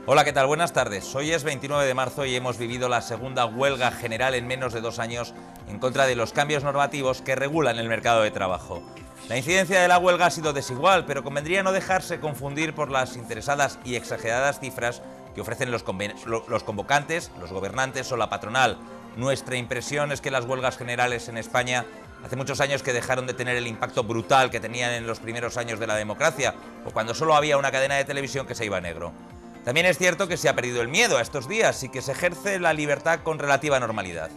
Hola, ¿qué tal? Buenas tardes. Hoy es 29 de marzo y hemos vivido la segunda huelga general en menos de 2 años en contra de los cambios normativos que regulan el mercado de trabajo. La incidencia de la huelga ha sido desigual, pero convendría no dejarse confundir por las interesadas y exageradas cifras que ofrecen los convocantes, los gobernantes o la patronal. Nuestra impresión es que las huelgas generales en España hace muchos años que dejaron de tener el impacto brutal que tenían en los primeros años de la democracia, o cuando solo había una cadena de televisión que se iba a negro. También es cierto que se ha perdido el miedo a estos días y que se ejerce la libertad con relativa normalidad.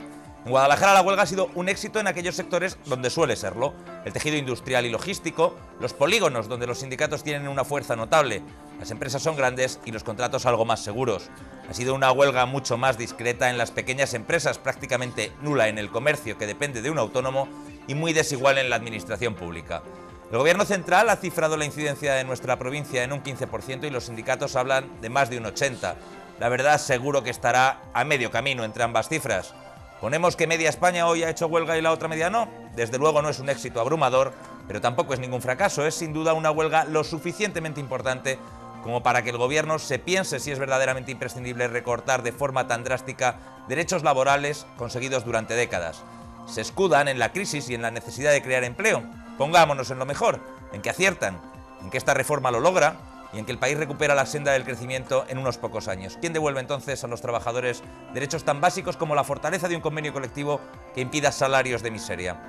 En Guadalajara la huelga ha sido un éxito en aquellos sectores donde suele serlo: el tejido industrial y logístico, los polígonos donde los sindicatos tienen una fuerza notable, las empresas son grandes y los contratos algo más seguros. Ha sido una huelga mucho más discreta en las pequeñas empresas, prácticamente nula en el comercio que depende de un autónomo y muy desigual en la administración pública. El gobierno central ha cifrado la incidencia de nuestra provincia en un 15% y los sindicatos hablan de más de un 80%. La verdad, seguro que estará a medio camino entre ambas cifras. ¿Ponemos que media España hoy ha hecho huelga y la otra media no? Desde luego no es un éxito abrumador, pero tampoco es ningún fracaso. Es sin duda una huelga lo suficientemente importante como para que el gobierno se piense si es verdaderamente imprescindible recortar de forma tan drástica derechos laborales conseguidos durante décadas. Se escudan en la crisis y en la necesidad de crear empleo. Pongámonos en lo mejor, en que aciertan, en que esta reforma lo logra y en que el país recupera la senda del crecimiento en unos pocos años. ¿Quién devuelve entonces a los trabajadores derechos tan básicos como la fortaleza de un convenio colectivo que impida salarios de miseria?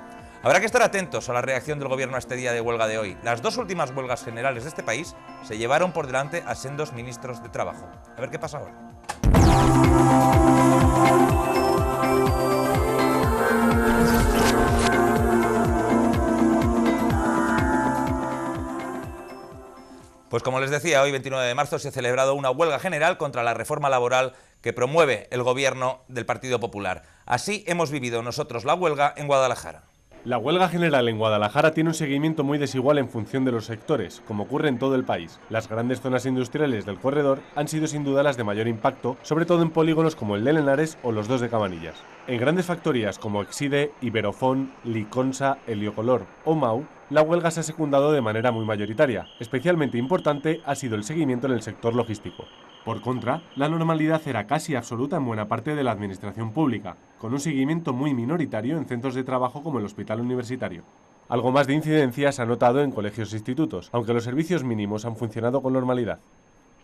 Habrá que estar atentos a la reacción del gobierno a este día de huelga de hoy. Las dos últimas huelgas generales de este país se llevaron por delante a sendos ministros de trabajo. A ver qué pasa ahora. Pues como les decía, hoy 29 de marzo se ha celebrado una huelga general contra la reforma laboral que promueve el gobierno del Partido Popular. Así hemos vivido nosotros la huelga en Guadalajara. La huelga general en Guadalajara tiene un seguimiento muy desigual en función de los sectores, como ocurre en todo el país. Las grandes zonas industriales del corredor han sido sin duda las de mayor impacto, sobre todo en polígonos como el de Lenares o los dos de Cabanillas. En grandes factorías como Exide, Iberofón, Liconsa, Heliocolor o Mau, la huelga se ha secundado de manera muy mayoritaria. Especialmente importante ha sido el seguimiento en el sector logístico. Por contra, la normalidad era casi absoluta en buena parte de la administración pública, con un seguimiento muy minoritario en centros de trabajo como el Hospital Universitario. Algo más de incidencia se ha notado en colegios e institutos, aunque los servicios mínimos han funcionado con normalidad.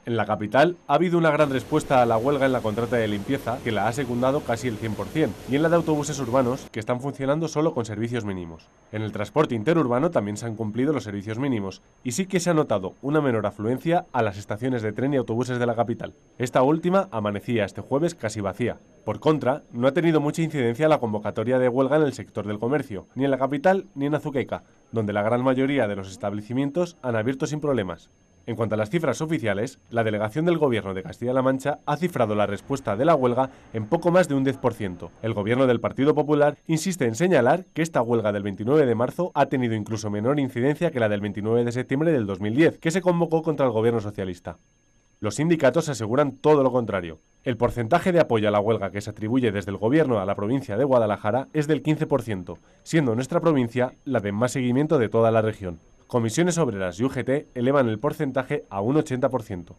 En la capital ha habido una gran respuesta a la huelga en la contrata de limpieza, que la ha secundado casi el 100%, y en la de autobuses urbanos, que están funcionando solo con servicios mínimos. En el transporte interurbano también se han cumplido los servicios mínimos, y sí que se ha notado una menor afluencia a las estaciones de tren y autobuses de la capital. Esta última amanecía este jueves casi vacía. Por contra, no ha tenido mucha incidencia la convocatoria de huelga en el sector del comercio, ni en la capital ni en Azuqueca, donde la gran mayoría de los establecimientos han abierto sin problemas. En cuanto a las cifras oficiales, la delegación del Gobierno de Castilla-La Mancha ha cifrado la respuesta de la huelga en poco más de un 10%. El Gobierno del Partido Popular insiste en señalar que esta huelga del 29 de marzo ha tenido incluso menor incidencia que la del 29 de septiembre del 2010, que se convocó contra el Gobierno socialista. Los sindicatos aseguran todo lo contrario. El porcentaje de apoyo a la huelga que se atribuye desde el Gobierno a la provincia de Guadalajara es del 15%, siendo nuestra provincia la de más seguimiento de toda la región. Comisiones Obreras y UGT elevan el porcentaje a un 80%.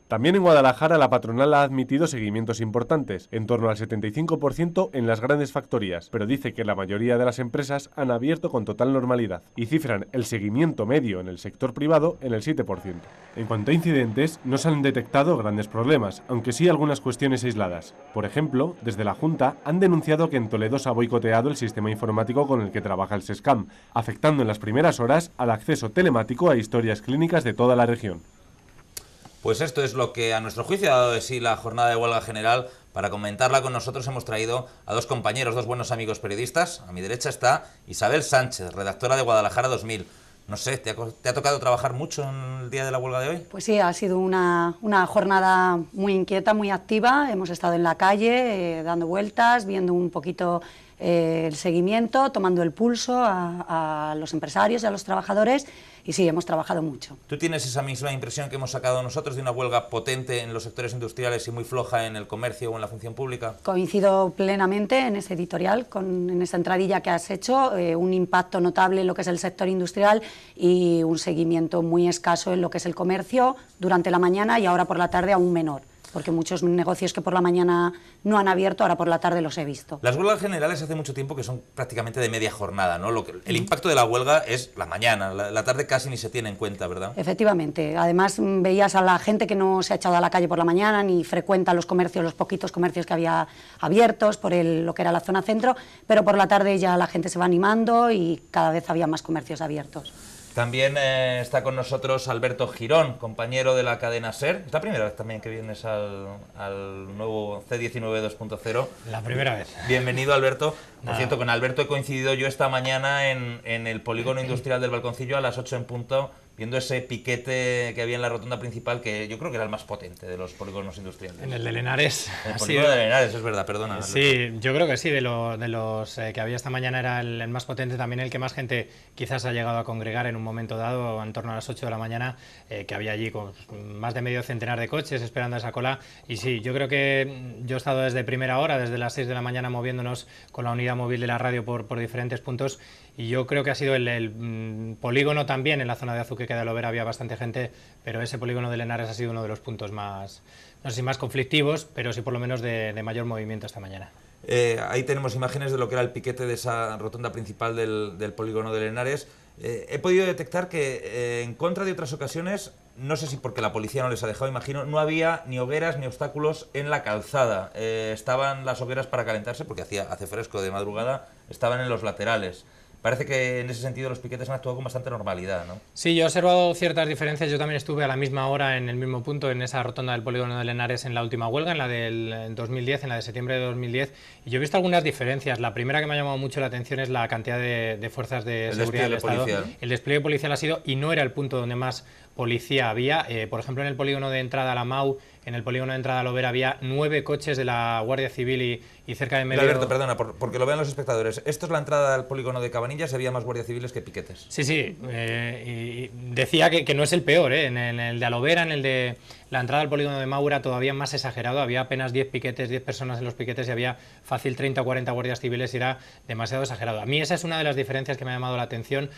También en Guadalajara la patronal ha admitido seguimientos importantes, en torno al 75% en las grandes factorías, pero dice que la mayoría de las empresas han abierto con total normalidad y cifran el seguimiento medio en el sector privado en el 7%. En cuanto a incidentes, no se han detectado grandes problemas, aunque sí algunas cuestiones aisladas. Por ejemplo, desde la Junta han denunciado que en Toledo se ha boicoteado el sistema informático con el que trabaja el SESCAM, afectando en las primeras horas al acceso telemático a historias clínicas de toda la región. Pues esto es lo que a nuestro juicio ha dado de sí la jornada de huelga general. Para comentarla con nosotros hemos traído a dos compañeros, dos buenos amigos periodistas. A mi derecha está Isabel Sánchez, redactora de Guadalajara 2000. No sé, ¿te ha tocado trabajar mucho en el día de la huelga de hoy? Pues sí, ha sido una jornada muy inquieta, muy activa. Hemos estado en la calle dando vueltas, viendo un poquito el seguimiento, tomando el pulso a los empresarios y a los trabajadores, y sí, hemos trabajado mucho. ¿Tú tienes esa misma impresión que hemos sacado nosotros de una huelga potente en los sectores industriales y muy floja en el comercio o en la función pública? Coincido plenamente en ese editorial, en esa entradilla que has hecho, un impacto notable en lo que es el sector industrial y un seguimiento muy escaso en lo que es el comercio durante la mañana y ahora por la tarde aún menor. porque muchos negocios que por la mañana no han abierto, ahora por la tarde los he visto. Las huelgas generales hace mucho tiempo que son prácticamente de media jornada, ¿no? El impacto de la huelga es la mañana, la tarde casi ni se tiene en cuenta, ¿verdad? Efectivamente. Además, veías a la gente que no se ha echado a la calle por la mañana ni frecuenta los comercios, los poquitos comercios que había abiertos por lo que era la zona centro, pero por la tarde ya la gente se va animando y cada vez había más comercios abiertos. También está con nosotros Alberto Girón, compañero de la cadena SER. Es la primera vez también que vienes al nuevo C19 2.0. La primera vez. Bienvenido, Alberto. Por Nada. cierto, con Alberto he coincidido yo esta mañana en el polígono industrial del Balconcillo a las 8 en punto, viendo ese piquete que había en la rotonda principal, que yo creo que era el más potente de los polígonos industriales. En el de Lenares. El polígono de Lenares, es verdad, perdona. Sí, yo creo que sí, de los que había esta mañana era el más potente, también el que más gente quizás ha llegado a congregar en un momento dado, en torno a las 8 de la mañana, que había allí con más de medio centenar de coches esperando esa cola. Y sí, yo creo que yo he estado desde primera hora, desde las 6 de la mañana, moviéndonos con la unidad móvil de la radio por diferentes puntos. Y yo creo que ha sido el polígono también, en la zona de Azuqueca de Alovera había bastante gente, pero ese polígono de Lenares ha sido uno de los puntos más, no sé si más conflictivos, pero sí por lo menos de mayor movimiento esta mañana. Ahí tenemos imágenes de lo que era el piquete de esa rotonda principal del polígono de Lenares. He podido detectar que en contra de otras ocasiones, no sé si porque la policía no les ha dejado, imagino, no había ni hogueras ni obstáculos en la calzada. Estaban las hogueras para calentarse, porque hace fresco de madrugada, estaban en los laterales. Parece que en ese sentido los piquetes han actuado con bastante normalidad, ¿no? Sí, yo he observado ciertas diferencias. Yo también estuve a la misma hora en el mismo punto, en esa rotonda del polígono de Lenares en la última huelga, en la del 2010, en la de septiembre de 2010. Y yo he visto algunas diferencias. La primera que me ha llamado mucho la atención es la cantidad de fuerzas de seguridad del Estado. Policial. El despliegue policial ha sido, y no era el punto donde más policía había. Por ejemplo, en el polígono de entrada a la MAU, en el polígono de entrada a Lovera había 9 coches de la Guardia Civil y cerca de medio... Alberto, perdona, porque lo vean los espectadores. Esto es la entrada al polígono de Cabanillas, había más guardias civiles que piquetes. Sí, sí. Y decía que no es el peor, ¿eh? En el de Alovera, en el de la entrada al polígono de Maura, todavía más exagerado. Había apenas 10 piquetes, 10 personas en los piquetes y había fácil 30 o 40 guardias civiles y era demasiado exagerado. A mí esa es una de las diferencias que me ha llamado la atención,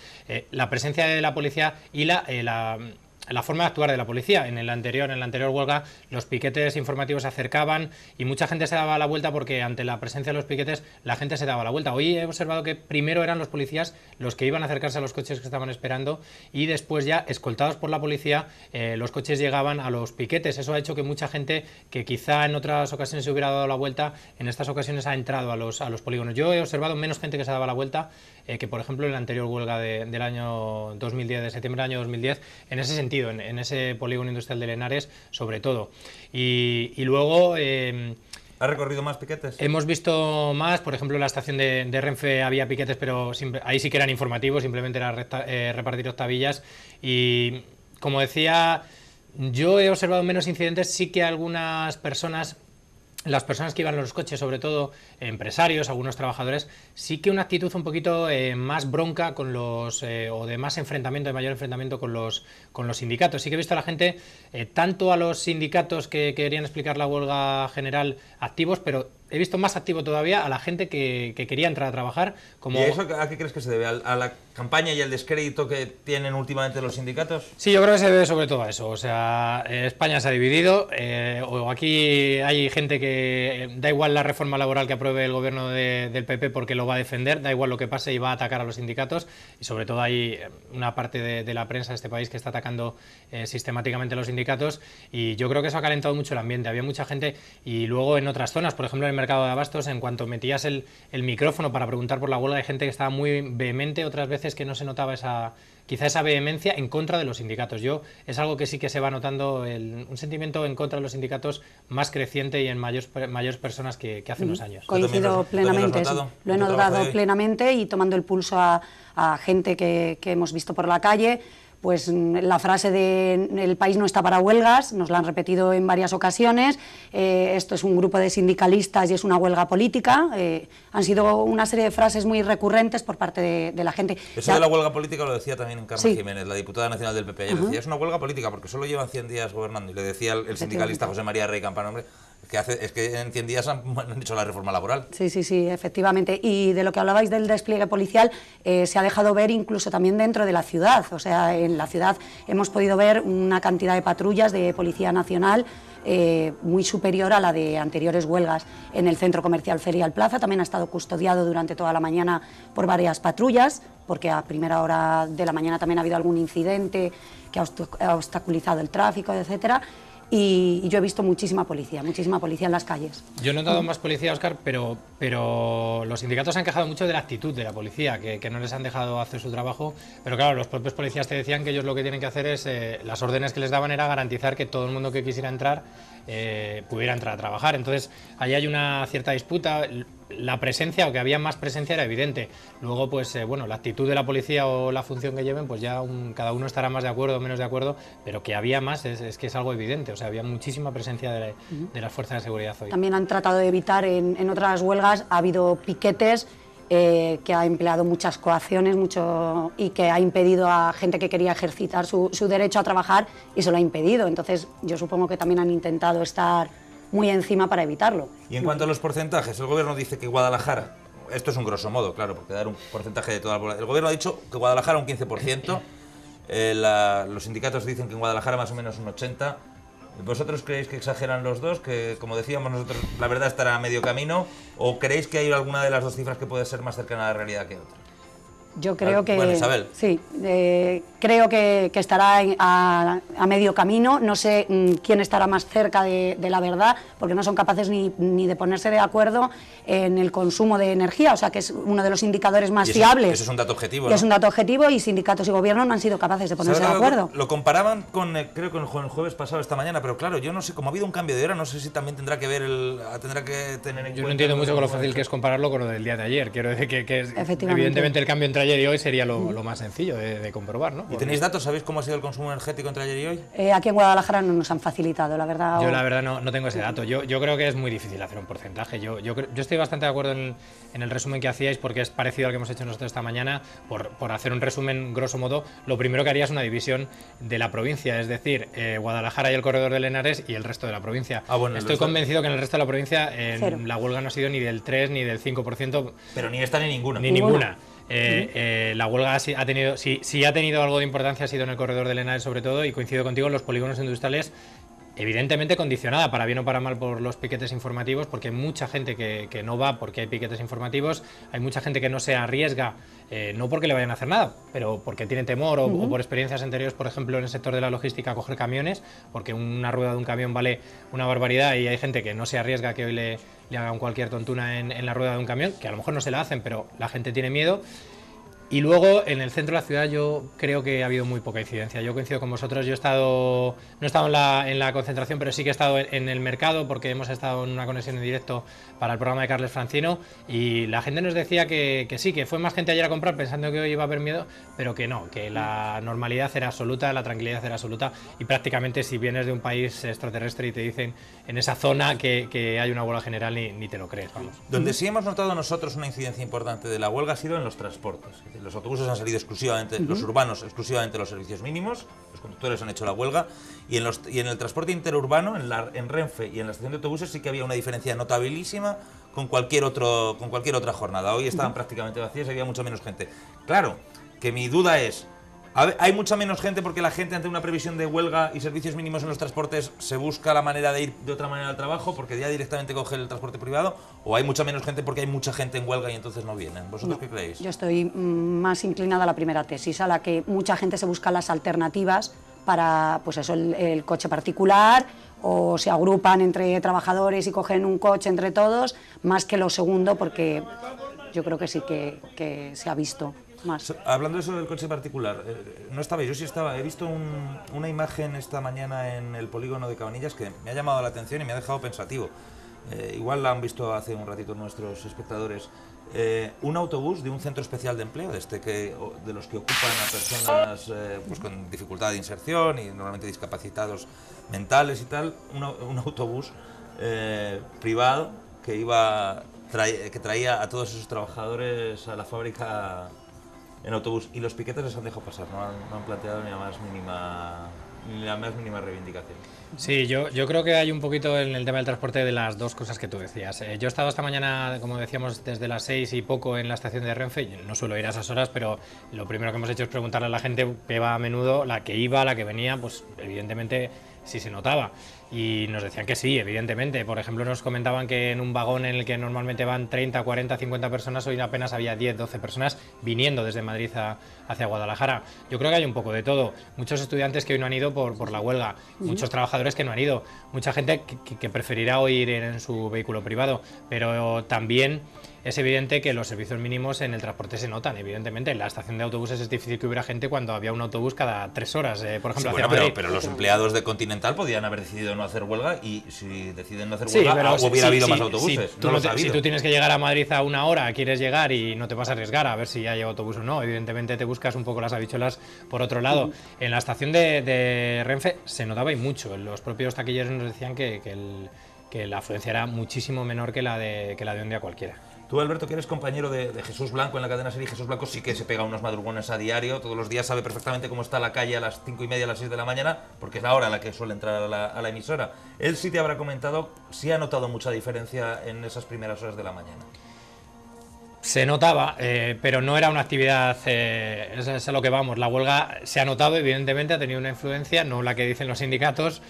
la presencia de la policía y la forma de actuar de la policía. En la anterior huelga, los piquetes informativos se acercaban y mucha gente se daba la vuelta porque ante la presencia de los piquetes la gente se daba la vuelta. Hoy he observado que primero eran los policías los que iban a acercarse a los coches que estaban esperando y después ya, escoltados por la policía, los coches llegaban a los piquetes. Eso ha hecho que mucha gente que quizá en otras ocasiones se hubiera dado la vuelta, en estas ocasiones ha entrado a los polígonos. Yo he observado menos gente que se daba la vuelta que, por ejemplo, en la anterior huelga del año 2010, de septiembre del año 2010, en ese sentido, en ese polígono industrial de Lenares, sobre todo. Y luego... ¿Ha recorrido más piquetes? Hemos visto más, por ejemplo, en la estación de Renfe había piquetes, pero ahí sí que eran informativos, simplemente era repartir octavillas. Y, como decía, yo he observado menos incidentes, sí que algunas personas... Las personas que iban en los coches, sobre todo empresarios, algunos trabajadores, sí que una actitud un poquito más bronca con los o de más enfrentamiento, de mayor enfrentamiento con los sindicatos. Sí que he visto a la gente, tanto a los sindicatos que querían explicar la huelga general activos, pero he visto más activo todavía a la gente que quería entrar a trabajar. Como... ¿Y eso a qué crees que se debe? ¿A la campaña y al descrédito que tienen últimamente los sindicatos? Sí, yo creo que se debe sobre todo a eso. O sea, España se ha dividido, o aquí hay gente que da igual la reforma laboral que apruebe el gobierno del PP porque lo va a defender, da igual lo que pase y va a atacar a los sindicatos, y sobre todo hay una parte de la prensa de este país que está atacando sistemáticamente a los sindicatos, y yo creo que eso ha calentado mucho el ambiente. Había mucha gente, y luego en otras zonas, por ejemplo en el mercado de abastos, en cuanto metías el micrófono para preguntar por la huelga, hay gente que estaba muy vehemente, otras veces que no se notaba quizá esa vehemencia en contra de los sindicatos. Es algo que sí que se va notando, un sentimiento en contra de los sindicatos más creciente y en mayores personas que hace unos años. Coincido plenamente, lo he notado plenamente, y tomando el pulso a gente que hemos visto por la calle. Pues la frase de el país no está para huelgas, nos la han repetido en varias ocasiones. Esto es un grupo de sindicalistas y es una huelga política. Han sido una serie de frases muy recurrentes por parte de la gente. Eso de la huelga política lo decía también Carmen Jiménez, la diputada nacional del PP. Ella decía, es una huelga política porque solo llevan 100 días gobernando. Y le decía el sindicalista José María Rey Campana, hombre, Es que en 100 días han hecho la reforma laboral. Sí, sí, sí, efectivamente. Y de lo que hablabais del despliegue policial, se ha dejado ver incluso también dentro de la ciudad. O sea, en la ciudad hemos podido ver una cantidad de patrullas de Policía Nacional muy superior a la de anteriores huelgas. En el centro comercial Ferial Plaza también ha estado custodiado durante toda la mañana por varias patrullas, porque a primera hora de la mañana también ha habido algún incidente que ha obstaculizado el tráfico, etcétera. Y yo he visto muchísima policía en las calles. Yo he notado más policía, Óscar, pero los sindicatos se han quejado mucho de la actitud de la policía, que no les han dejado hacer su trabajo, pero claro, los propios policías te decían que ellos lo que tienen que hacer es, las órdenes que les daban era garantizar que todo el mundo que quisiera entrar pudiera entrar a trabajar. Entonces, ahí hay una cierta disputa. La presencia, o que había más presencia, era evidente. Luego, pues bueno, la actitud de la policía o la función que lleven, pues ya cada uno estará más de acuerdo o menos de acuerdo, pero que había más es que es algo evidente. O sea, había muchísima presencia de las fuerzas de seguridad hoy. También han tratado de evitar, en otras huelgas ha habido piquetes, que ha empleado muchas coacciones y que ha impedido a gente que quería ejercitar su derecho a trabajar, y se lo ha impedido. Entonces, yo supongo que también han intentado estar muy encima para evitarlo. Y en cuanto a los porcentajes, el gobierno dice que Guadalajara, esto es un grosso modo, claro, porque dar un porcentaje de toda la población, el gobierno ha dicho que Guadalajara un 15%, los sindicatos dicen que en Guadalajara más o menos un 80%. ¿Vosotros creéis que exageran los dos, que como decíamos nosotros la verdad estará a medio camino, o creéis que hay alguna de las dos cifras que puede ser más cercana a la realidad que otra? Yo creo que... Bueno, Isabel. Sí, creo que estará a medio camino. No sé quién estará más cerca de la verdad, porque no son capaces ni de ponerse de acuerdo en el consumo de energía, o sea que es uno de los indicadores más fiables. Eso es un dato objetivo, ¿no? Es un dato objetivo, y sindicatos y gobierno no han sido capaces de ponerse de acuerdo. Lo comparaban con, creo que el jueves pasado, esta mañana, pero claro, yo no sé, como ha habido un cambio de hora, no sé si también tendrá que ver tendrá que tener en cuenta... Yo no entiendo mucho con lo fácil que es compararlo con lo del día de ayer. Quiero decir que evidentemente el cambio entre ayer y hoy sería lo más sencillo de comprobar, ¿no? ¿Y tenéis datos? ¿Sabéis cómo ha sido el consumo energético entre ayer y hoy? Aquí en Guadalajara no nos han facilitado, la verdad. Yo la verdad no tengo ese dato. Yo creo que es muy difícil hacer un porcentaje. Yo estoy bastante de acuerdo en el resumen que hacíais, porque es parecido al que hemos hecho nosotros esta mañana. Por hacer un resumen grosso modo, lo primero que haría es una división de la provincia, es decir, Guadalajara y el corredor del Henares y el resto de la provincia. Estoy convencido que en el resto de la provincia la huelga no ha sido ni del 3 ni del 5%. Pero ni esta ni ninguna. Ni ninguna. La huelga ha tenido, si ha tenido algo de importancia, ha sido en el corredor del Henares sobre todo, y coincido contigo en los polígonos industriales, evidentemente condicionada, para bien o para mal, por los piquetes informativos, porque hay mucha gente que no va porque hay piquetes informativos, hay mucha gente que no se arriesga, no porque le vayan a hacer nada, pero porque tiene temor o por experiencias anteriores, por ejemplo, en el sector de la logística, a coger camiones, porque una rueda de un camión vale una barbaridad, y hay gente que no se arriesga que hoy le hagan cualquier tontuna en la rueda de un camión, que a lo mejor no se la hacen, pero la gente tiene miedo. Y luego, en el centro de la ciudad, yo creo que ha habido muy poca incidencia. Yo coincido con vosotros, no he estado en la concentración, pero sí que he estado en el mercado, porque hemos estado en una conexión en directo para el programa de Carles Francino, y la gente nos decía que sí, que fue más gente ayer a comprar pensando que hoy iba a haber miedo, pero que no, que la normalidad era absoluta, la tranquilidad era absoluta, y prácticamente si vienes de un país extraterrestre y te dicen en esa zona que hay una huelga general, ni te lo crees, vamos. Donde sí hemos notado nosotros una incidencia importante de la huelga ha sido en los transportes. Los autobuses han salido exclusivamente, los urbanos exclusivamente los servicios mínimos, los conductores han hecho la huelga, y en el transporte interurbano, en Renfe y en la estación de autobuses, sí que había una diferencia notabilísima con cualquier otra jornada. Hoy estaban prácticamente vacías y había mucha menos gente. Claro, que mi duda es, ¿hay mucha menos gente porque la gente, ante una previsión de huelga y servicios mínimos en los transportes, se busca la manera de ir de otra manera al trabajo porque ya directamente coge el transporte privado? ¿O hay mucha menos gente porque hay mucha gente en huelga y entonces no vienen? ¿Vosotros qué creéis? Yo estoy más inclinada a la primera tesis, a la que mucha gente se busca las alternativas para, pues eso, el coche particular, o se agrupan entre trabajadores y cogen un coche entre todos, más que lo segundo, porque yo creo que sí que se ha visto más. Hablando de eso del coche particular, no estabais, yo sí estaba, he visto una imagen esta mañana en el polígono de Cabanillas que me ha llamado la atención y me ha dejado pensativo. Igual la han visto hace un ratito nuestros espectadores. Un autobús de un centro especial de empleo, de los que ocupan a personas pues con dificultad de inserción y normalmente discapacitados mentales y tal, un autobús privado que traía a todos esos trabajadores a la fábrica en autobús, y los piquetes les han dejado pasar, no han planteado ni la más ni la más mínima reivindicación. Sí, yo creo que hay un poquito en el tema del transporte de las dos cosas que tú decías. Yo he estado esta mañana, como decíamos, desde las 6 y poco en la estación de Renfe. Yo no suelo ir a esas horas, pero lo primero que hemos hecho es preguntarle a la gente que va a menudo, la que iba, la que venía, pues evidentemente sí se notaba. Y nos decían que sí, evidentemente. Por ejemplo, nos comentaban que en un vagón en el que normalmente van 30, 40, 50 personas, hoy apenas había 10, 12 personas viniendo desde Madrid hacia Guadalajara. Yo creo que hay un poco de todo. Muchos estudiantes que hoy no han ido por la huelga, muchos trabajadores que no han ido, mucha gente que preferirá hoy ir en su vehículo privado, pero también es evidente que los servicios mínimos en el transporte se notan, evidentemente. En la estación de autobuses es difícil que hubiera gente cuando había un autobús cada 3 horas, por ejemplo, Sí, hacia bueno, Madrid. pero los empleados de Continental podían haber decidido no hacer huelga, y si deciden no hacer Sí, huelga, pero hubiera habido sí, más sí, autobuses. sí, No los ha si habido. tú tienes que llegar a Madrid a una hora, quieres llegar y no te vas a arriesgar a ver si hay autobús o no, evidentemente te buscas un poco las habichuelas por otro lado. En la estación de Renfe se notaba y mucho. Los propios taquilleros nos decían que la afluencia era muchísimo menor que la de un día cualquiera. Tú, Alberto, que eres compañero de Jesús Blanco en la cadena SER, Jesús Blanco sí que se pega unos madrugones a diario, todos los días sabe perfectamente cómo está la calle a las 5:30, a las 6 de la mañana, porque es la hora a la que suele entrar a la emisora. Él sí te habrá comentado si ha notado mucha diferencia en esas primeras horas de la mañana. Se notaba, pero no era una actividad, es a lo que vamos. La huelga se ha notado, evidentemente, ha tenido una influencia, no la que dicen los sindicatos,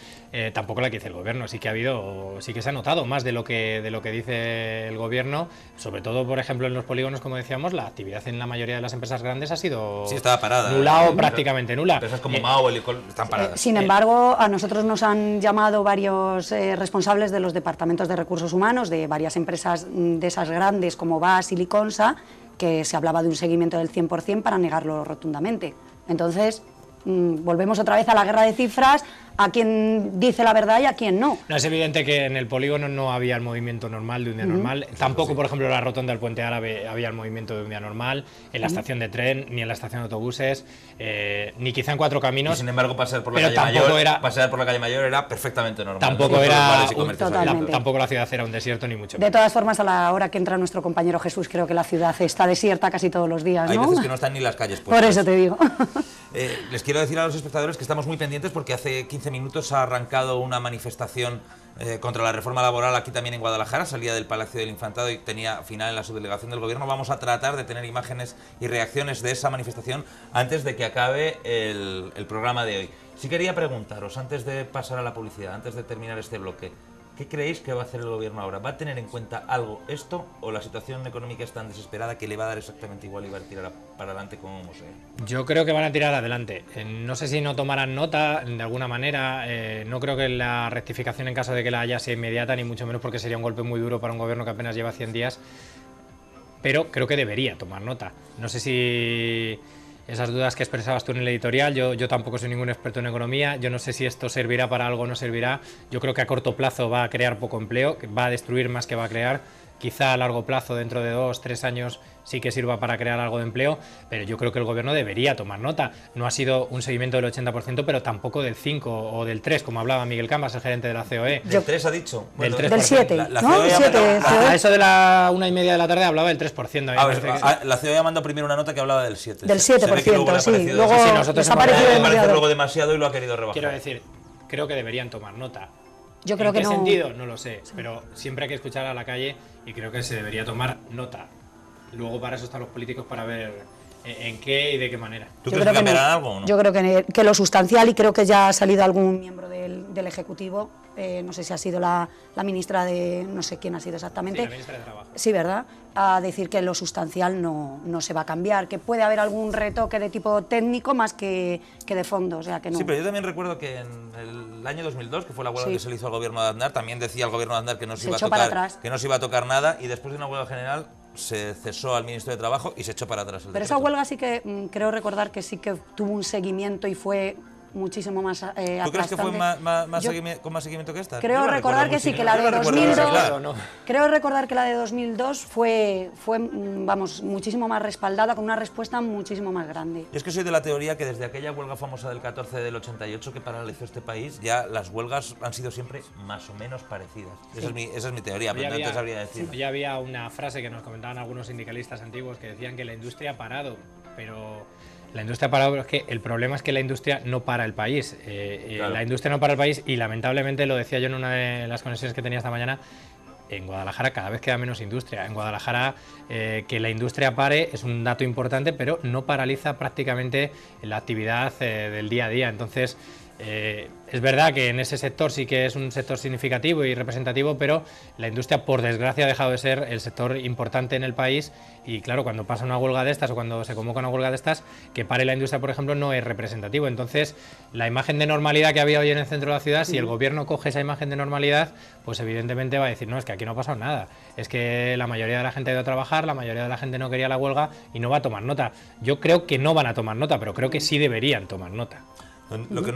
tampoco la que dice el gobierno. Sí que se ha notado más de lo que dice el gobierno, sobre todo, por ejemplo, en los polígonos, como decíamos, la actividad en la mayoría de las empresas grandes ha sido Sí, estaba parada. nula o prácticamente nula. Empresas como Mao, Helicol, están paradas. Sin embargo, a nosotros nos han llamado varios responsables de los departamentos de recursos humanos de varias empresas de esas grandes como VAS y Liconsa, que se hablaba de un seguimiento del 100% para negarlo rotundamente. Entonces, volvemos otra vez a la guerra de cifras, a quien dice la verdad y a quien no. No, es evidente que en el polígono no había el movimiento normal de un día normal. Tampoco, por ejemplo, en la rotonda del Puente Árabe había el movimiento de un día normal. En la estación de tren, ni en la estación de autobuses, ni quizá en Cuatro Y Caminos. sin embargo, pasear por la pero calle tampoco Mayor, era- pasear por la calle Mayor era perfectamente normal. Tampoco Todos los era bares y comercios Totalmente. abiertos. tampoco la ciudad era un desierto, ni mucho De menos. todas formas, a la hora que entra nuestro compañero Jesús, creo que la ciudad está desierta casi todos los días, Hay ¿no? veces que no están ni las calles Por puestas. eso te digo. Les quiero decir a los espectadores que estamos muy pendientes porque hace 15 minutos ha arrancado una manifestación contra la reforma laboral aquí también en Guadalajara, salía del Palacio del Infantado y tenía final en la subdelegación del Gobierno. Vamos a tratar de tener imágenes y reacciones de esa manifestación antes de que acabe el programa de hoy. Sí quería preguntaros, antes de pasar a la publicidad, antes de terminar este bloque, ¿qué creéis que va a hacer el Gobierno ahora? ¿Va a tener en cuenta algo esto o la situación económica es tan desesperada que le va a dar exactamente igual y va a tirar para adelante como sea? Yo creo que van a tirar adelante. No sé si no tomarán nota de alguna manera. No creo que la rectificación, en caso de que la haya, sea inmediata, ni mucho menos porque sería un golpe muy duro para un gobierno que apenas lleva 100 días. Pero creo que debería tomar nota. No sé si esas dudas que expresabas tú en el editorial, yo tampoco soy ningún experto en economía, yo no sé si esto servirá para algo o no servirá. Yo creo que a corto plazo va a crear poco empleo, que va a destruir más que va a crear. Quizá a largo plazo, dentro de 2 o 3 años, sí que sirva para crear algo de empleo, pero yo creo que el gobierno debería tomar nota. No ha sido un seguimiento del 80%, pero tampoco del 5 o del 3, como hablaba Miguel Cambas, el gerente de la COE. ¿Del 3 ha dicho? Del 3%. Del 7, la ¿no? COE ha 7, mandado- A eso de la 1:30 de la tarde hablaba del 3%. A ver, la COE ha mandado primero una nota que hablaba del 7. Del Se ve que 7%, luego le ha sí. parecido Luego Sí, nosotros les ha hemos- parecido le parece demasiado. luego demasiado y lo ha querido rebajar. Quiero decir, creo que deberían tomar nota. Yo creo ¿En que qué no. sentido? No lo sé, pero siempre hay que escuchar a la calle y creo que se debería tomar nota. Luego para eso están los políticos, para ver en qué y de qué manera. ¿Tú Yo crees creo que que cambiará no. algo o no? Yo creo que lo sustancial, y creo que ya ha salido algún miembro del Ejecutivo, no sé si ha sido la ministra de, no sé quién ha sido Sí, exactamente, la ministra de Trabajo. sí, ¿verdad? A decir que lo sustancial no se va a cambiar, que puede haber algún retoque de tipo técnico más que de fondo, o sea que no. Sí, pero yo también recuerdo que en el año 2002, que fue la huelga Sí. que se le hizo al gobierno de Aznar, también decía el gobierno de Aznar que no se, Se iba a echó para tocar, atrás. que no se iba a tocar nada, y después de una huelga general se cesó al ministro de Trabajo y se echó para atrás el Pero esa decreto. huelga sí que, creo recordar que sí que tuvo un seguimiento y fue muchísimo más ¿Tú crees que fue Yo con más seguimiento que esta? creo Yo la recordar recuerdo que muy sí, que similar. la Yo de recuerdo muy 2002, similar. no. creo recordar que la de 2002 fue vamos, muchísimo más respaldada, con una respuesta muchísimo más grande. Yo es que soy de la teoría que desde aquella huelga famosa del 14 del 88 que paralizó este país, ya las huelgas han sido siempre más o menos parecidas. Esa es mi teoría, pero no te sabría decir. Hoy había una frase que nos comentaban algunos sindicalistas antiguos que decían que la industria ha parado, pero La industria para, es que el problema es que la industria no para el país. Claro. La industria no para el país y lamentablemente, lo decía yo en una de las conexiones que tenía esta mañana, en Guadalajara cada vez queda menos industria. En Guadalajara que la industria pare es un dato importante, pero no paraliza prácticamente la actividad del día a día. Entonces, es verdad que en ese sector sí que es un sector significativo y representativo, pero la industria, por desgracia, ha dejado de ser el sector importante en el país y, claro, cuando pasa una huelga de estas o cuando se convoca una huelga de estas, que pare la industria, por ejemplo, no es representativo. Entonces, la imagen de normalidad que había hoy en el centro de la ciudad, si el gobierno coge esa imagen de normalidad, pues evidentemente va a decir, no, es que aquí no ha pasado nada. Es que la mayoría de la gente ha ido a trabajar, la mayoría de la gente no quería la huelga y no va a tomar nota. Yo creo que no van a tomar nota, pero creo que sí deberían tomar nota. Lo que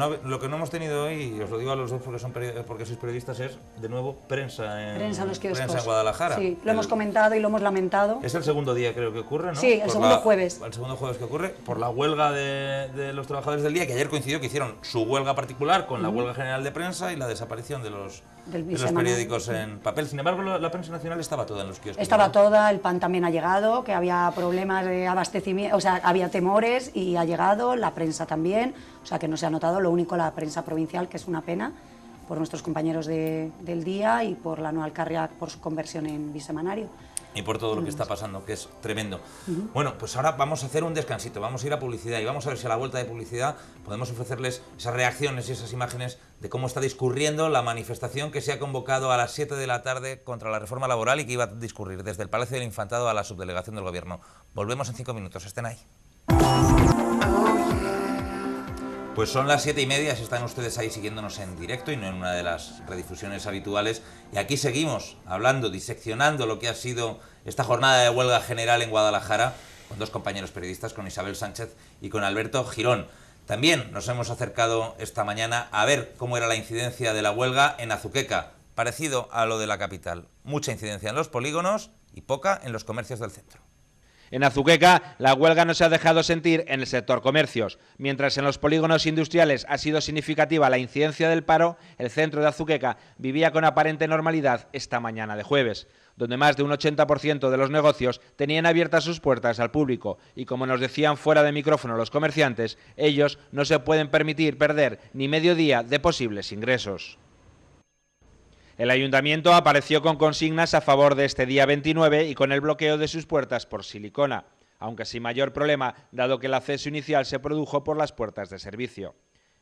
no hemos tenido hoy, y os lo digo a los dos porque sois periodistas, es de nuevo prensa en Prensa en los kioscos. prensa en Guadalajara. Sí, lo hemos comentado y lo hemos lamentado. Es el segundo día, creo que ocurre, ¿no? Sí, el segundo jueves. El segundo jueves que ocurre, por la huelga de los trabajadores del día, que ayer coincidió que hicieron su huelga particular con la huelga general de prensa y la desaparición de los periódicos en papel. Sin embargo, la prensa nacional estaba toda en los kioscos. Estaba ¿no? toda, el PAN también ha llegado, que había problemas de abastecimiento, o sea, había temores y ha llegado, la prensa también, o sea, que no se ha notado, lo único la prensa provincial, que es una pena, por nuestros compañeros del día y por la Nueva Alcarria, por su conversión en bisemanario. Y por todo lo que está pasando, que es tremendo. Bueno, pues ahora vamos a hacer un descansito, vamos a ir a publicidad y vamos a ver si a la vuelta de publicidad podemos ofrecerles esas reacciones y esas imágenes de cómo está discurriendo la manifestación que se ha convocado a las 7 de la tarde contra la reforma laboral y que iba a discurrir desde el Palacio del Infantado a la subdelegación del Gobierno. Volvemos en 5 minutos, estén ahí. Pues son las 7:30, si están ustedes ahí siguiéndonos en directo y no en una de las redifusiones habituales. Y aquí seguimos hablando, diseccionando lo que ha sido esta jornada de huelga general en Guadalajara, con dos compañeros periodistas, con Isabel Sánchez y con Alberto Girón. También nos hemos acercado esta mañana a ver cómo era la incidencia de la huelga en Azuqueca, parecido a lo de la capital. Mucha incidencia en los polígonos y poca en los comercios del centro. En Azuqueca, la huelga no se ha dejado sentir en el sector comercios. Mientras en los polígonos industriales ha sido significativa la incidencia del paro, el centro de Azuqueca vivía con aparente normalidad esta mañana de jueves, donde más de un 80% de los negocios tenían abiertas sus puertas al público y, como nos decían fuera de micrófono los comerciantes, ellos no se pueden permitir perder ni medio día de posibles ingresos. El ayuntamiento apareció con consignas a favor de este día 29 y con el bloqueo de sus puertas por silicona, aunque sin mayor problema, dado que el acceso inicial se produjo por las puertas de servicio.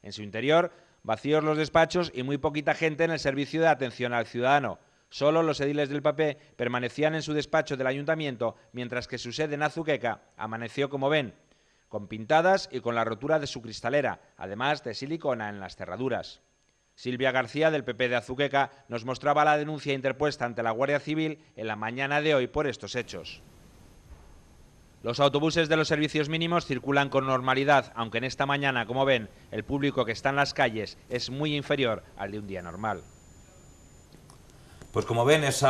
En su interior, vacíos los despachos y muy poquita gente en el servicio de atención al ciudadano. Solo los ediles del PP permanecían en su despacho del ayuntamiento, mientras que su sede en Azuqueca amaneció como ven, con pintadas y con la rotura de su cristalera, además de silicona en las cerraduras. Silvia García, del PP de Azuqueca, nos mostraba la denuncia interpuesta ante la Guardia Civil en la mañana de hoy por estos hechos. Los autobuses de los servicios mínimos circulan con normalidad, aunque en esta mañana, como ven, el público que está en las calles es muy inferior al de un día normal. Pues como ven, ese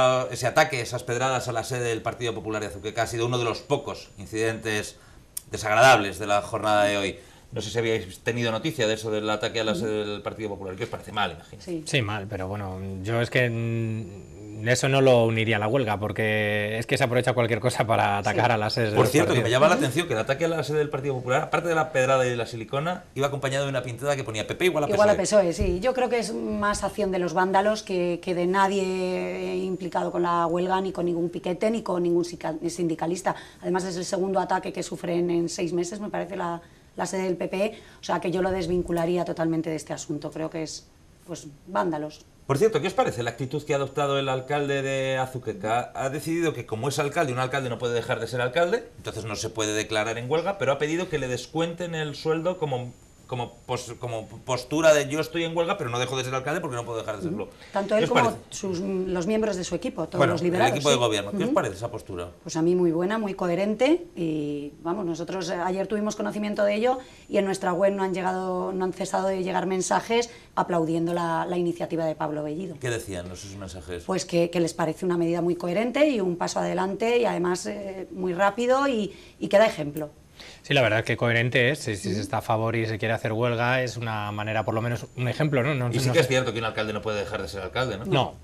ataque, esas pedradas a la sede del Partido Popular de Azuqueca ha sido uno de los pocos incidentes desagradables de la jornada de hoy. No sé si habíais tenido noticia de eso, del ataque a la sede del Partido Popular. ¿Qué os parece? Mal, imagino. Sí, mal, pero bueno, yo es que eso no lo uniría a la huelga, porque es que se aprovecha cualquier cosa para atacar a las sedes. Por cierto, que me llama la atención que el ataque a la sede del Partido Popular, aparte de la pedrada y la silicona, iba acompañado de una pintada que ponía PP igual a PSOE. Igual a PSOE, sí. Yo creo que es más acción de los vándalos que de nadie implicado con la huelga, ni con ningún piquete, ni con ningún sindicalista. Además, es el segundo ataque que sufren en 6 meses, me parece, la sede del PP, o sea que yo lo desvincularía totalmente de este asunto. Creo que es, pues, vándalos. Por cierto, ¿qué os parece la actitud que ha adoptado el alcalde de Azuqueca? Ha decidido que como es alcalde, un alcalde no puede dejar de ser alcalde, entonces no se puede declarar en huelga, pero ha pedido que le descuenten el sueldo como postura de yo estoy en huelga, pero no dejo de ser alcalde porque no puedo dejar de serlo. Tanto él como los miembros de su equipo, todos los liberados. El equipo de gobierno. ¿Qué os parece esa postura? Pues a mí muy buena, muy coherente y vamos, nosotros ayer tuvimos conocimiento de ello y en nuestra web no han cesado de llegar mensajes aplaudiendo la iniciativa de Pablo Bellido. ¿Qué decían esos mensajes? Pues que les parece una medida muy coherente y un paso adelante y además muy rápido y que da ejemplo. Sí, la verdad es que coherente es, si se está a favor y se quiere hacer huelga, es una manera, por lo menos, un ejemplo, ¿no? Y sí que es cierto que un alcalde no puede dejar de ser alcalde, ¿no?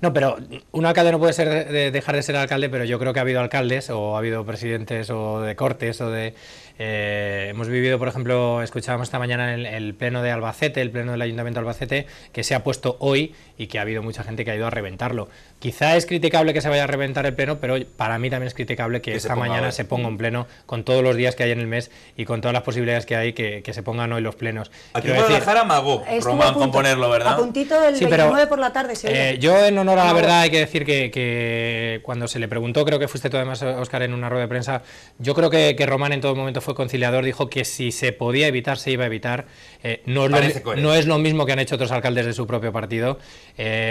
No, pero un alcalde no puede dejar de ser alcalde, pero yo creo que ha habido alcaldes o ha habido presidentes o de cortes o de Hemos vivido, por ejemplo, escuchábamos esta mañana el pleno de Albacete, el pleno del Ayuntamiento de Albacete, que se ha puesto hoy y que ha habido mucha gente que ha ido a reventarlo. Quizá es criticable que se vaya a reventar el pleno, pero para mí también es criticable que esta mañana se ponga un pleno con todos los días que hay en el mes y con todas las posibilidades que hay que se pongan hoy los plenos. Aquí puedo dejar amagó, Román, con ponerlo, ¿verdad? A puntito del 29 por la tarde. Yo, en honor a la verdad, hay que decir que cuando se le preguntó, creo que fuiste tú además, Óscar, en una rueda de prensa, yo creo que Román en todo momento fue conciliador, dijo que si se podía evitar, se iba a evitar. No es lo mismo que han hecho otros alcaldes de su propio partido.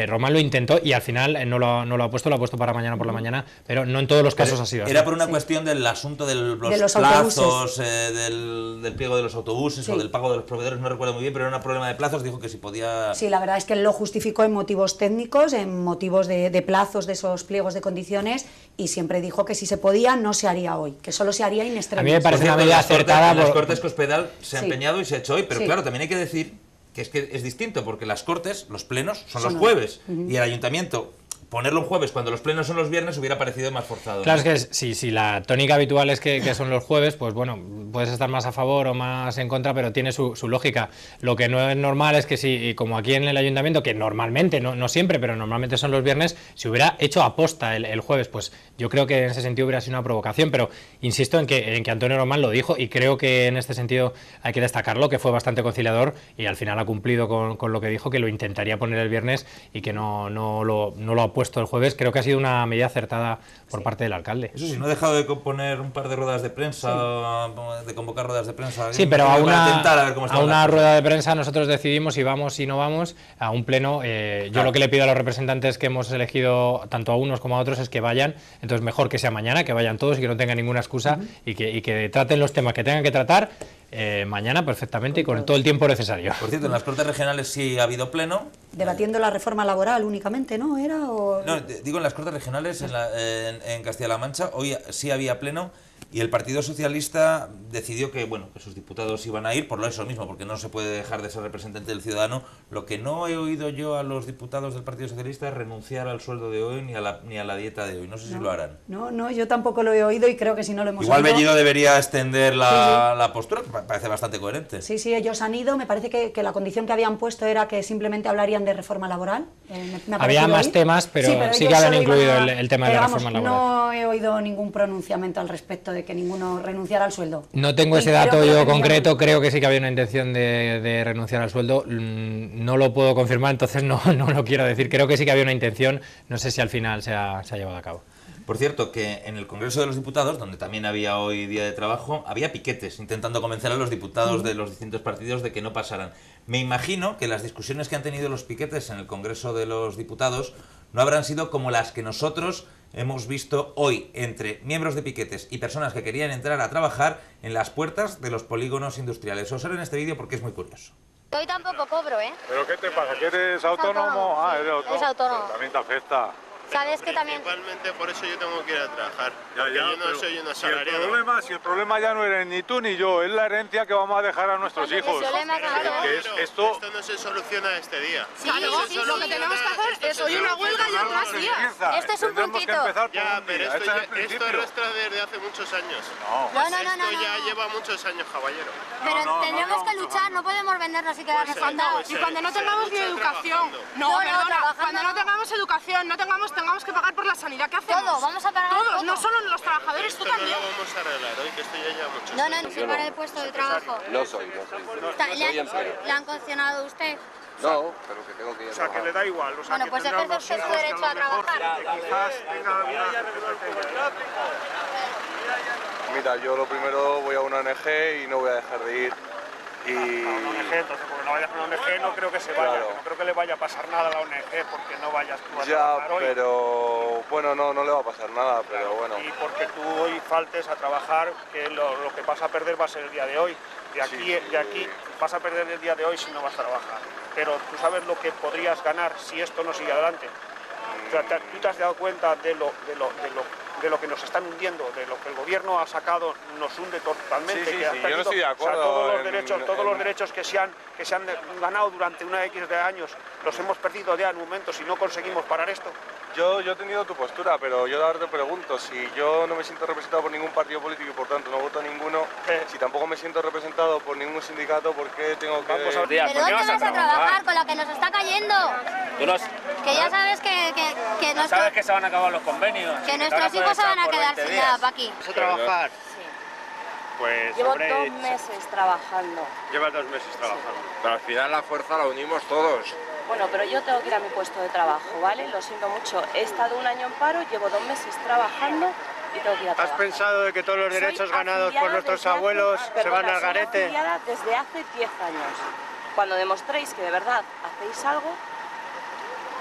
Román lo intentó y al final no lo ha puesto para mañana por la mañana, pero no en todos los casos ha sido así. Era por una cuestión del asunto de los plazos, del pliego de los autobuses o del pago de los proveedores, no recuerdo muy bien, pero era un problema de plazos, dijo que si podía... Sí, la verdad es que él lo justificó en motivos técnicos, en motivos de plazos de esos pliegos de condiciones, y siempre dijo que si se podía no se haría hoy, que solo se haría in extremis. A mí me parece una medida acertada. En las Cortes Cospedal se ha empeñado y se ha hecho hoy, pero claro, también hay que decir que es distinto, porque las Cortes, los plenos, son los jueves, y el Ayuntamiento... Ponerlo un jueves cuando los plenos son los viernes hubiera parecido más forzado. Claro, ¿no? Es que si la tónica habitual es que son los jueves, pues bueno, puedes estar más a favor o más en contra, pero tiene su lógica. Lo que no es normal es que si, como aquí en el Ayuntamiento, que normalmente, no siempre, pero normalmente son los viernes, si hubiera hecho aposta el jueves, pues yo creo que en ese sentido hubiera sido una provocación, pero insisto en que Antonio Román lo dijo y creo que en este sentido hay que destacarlo, que fue bastante conciliador y al final ha cumplido con lo que dijo, que lo intentaría poner el viernes y que no lo ha puesto el jueves. Creo que ha sido una medida acertada por parte del alcalde. Eso sí, no ha dejado de poner un par de ruedas de prensa, de convocar ruedas de prensa. Sí, pero a una rueda de prensa nosotros decidimos si vamos, si no vamos, a un pleno. Yo lo que le pido a los representantes que hemos elegido, tanto a unos como a otros, es que vayan. Entonces mejor que sea mañana, que vayan todos y que no tengan ninguna excusa y que traten los temas que tengan que tratar mañana perfectamente y con todo el tiempo necesario. Por cierto, en las Cortes Regionales sí ha habido pleno. Debatiendo la reforma laboral únicamente, ¿no? No, digo en las Cortes Regionales en Castilla-La Mancha, hoy sí había pleno y el Partido Socialista decidió que, bueno, que sus diputados iban a ir por eso mismo, porque no se puede dejar de ser representante del ciudadano. Lo que no he oído yo a los diputados del Partido Socialista es renunciar al sueldo de hoy ni a la dieta de hoy. No sé si lo harán. No, yo tampoco lo he oído y creo que si no lo hemos Igual oído... Bellido debería extender la postura, que parece bastante coherente. Sí, ellos han ido. Me parece que la condición que habían puesto era que simplemente hablarían de reforma laboral. Había más temas, pero sí que habían incluido el tema de la reforma laboral. No he oído ningún pronunciamiento al respecto de que ninguno renunciara al sueldo. No tengo ese dato yo concreto, creo que sí que había una intención de renunciar al sueldo. No lo puedo confirmar, entonces no lo quiero decir. Creo que sí que había una intención, no sé si al final se ha llevado a cabo. Por cierto, que en el Congreso de los Diputados, donde también había hoy día de trabajo, había piquetes intentando convencer a los diputados de los distintos partidos de que no pasaran. Me imagino que las discusiones que han tenido los piquetes en el Congreso de los Diputados no habrán sido como las que nosotros hemos visto hoy entre miembros de piquetes y personas que querían entrar a trabajar en las puertas de los polígonos industriales. Observen este vídeo porque es muy curioso. Hoy tampoco cobro, ¿eh? ¿Pero qué te pasa? ¿Que eres autónomo? Sí, Eres autónomo. es autónomo. Pero también te afecta. Sabes que también... Principalmente por eso yo tengo que ir a trabajar. Porque yo no soy un si asalariado. el problema ya no eres ni tú ni yo, es la herencia que vamos a dejar a nuestros hijos. Esto no se soluciona este día. Sí, lo que tenemos que hacer es hoy una huelga y otras días. Este es un puntito. Ya, pero esto arrastra desde hace muchos años. No. Esto ya lleva muchos años, caballero. Pero tendremos que luchar, no podemos vendernos y quedarnos soldados. Y cuando no tengamos ni educación. No, perdona, cuando no tengamos educación, tengamos que pagar por la sanidad, ¿qué hacemos? Todo, vamos a pagar todos, todo. No solo los trabajadores, tú también. No lo vamos a arreglar hoy, que esto ya lleva muchos No, años. no para el puesto de trabajo. No soy. ¿Le han condicionado a usted? No, pero que tengo que ir a O sea, que le da igual. O sea, Bueno, pues ejerce usted su derecho a trabajar. quizás tenga Mira, yo lo primero voy a una ONG y no voy a dejar de ir. Y... una ONG, entonces, porque no vayas a una ONG no creo que se vaya, no creo que le vaya a pasar nada a la ONG porque no vayas tú a trabajar hoy. Pero bueno, no le va a pasar nada, pero bueno. Y porque tú hoy faltes a trabajar, que lo que vas a perder va a ser el día de hoy. De aquí vas a perder el día de hoy si no vas a trabajar. Pero tú sabes lo que podrías ganar si esto no sigue adelante. O sea, tú te has dado cuenta de lo de lo que nos están hundiendo, de lo que el gobierno ha sacado, nos hunde totalmente. Sí, que han yo no perdido, estoy de acuerdo. o sea, todos los derechos que se han ganado durante una X de años, los hemos perdido ya en momentos y no conseguimos parar esto. Yo he entendido tu postura, pero yo ahora te pregunto, si yo no me siento representado por ningún partido político y por tanto no voto a ninguno, si tampoco me siento representado por ningún sindicato, ¿por qué tengo que...? ¿Pero dónde vas a trabajar con la que nos está cayendo? Que ya sabes que sabes que se van a acabar los convenios. Que nuestros hijos se van a quedar sin nada, Paqui. ¿Vas a trabajar? Pues Llevo 2 meses trabajando. Llevas 2 meses trabajando. Pero al final la fuerza la unimos todos. Bueno, pero yo tengo que ir a mi puesto de trabajo, ¿vale? Lo siento mucho. He estado 1 año en paro, llevo 2 meses trabajando y tengo que ir a trabajar. ¿Has pensado de que todos los derechos ganados por nuestros abuelos se van al garete? Soy afiliada desde hace 10 años. Cuando demostréis que de verdad hacéis algo,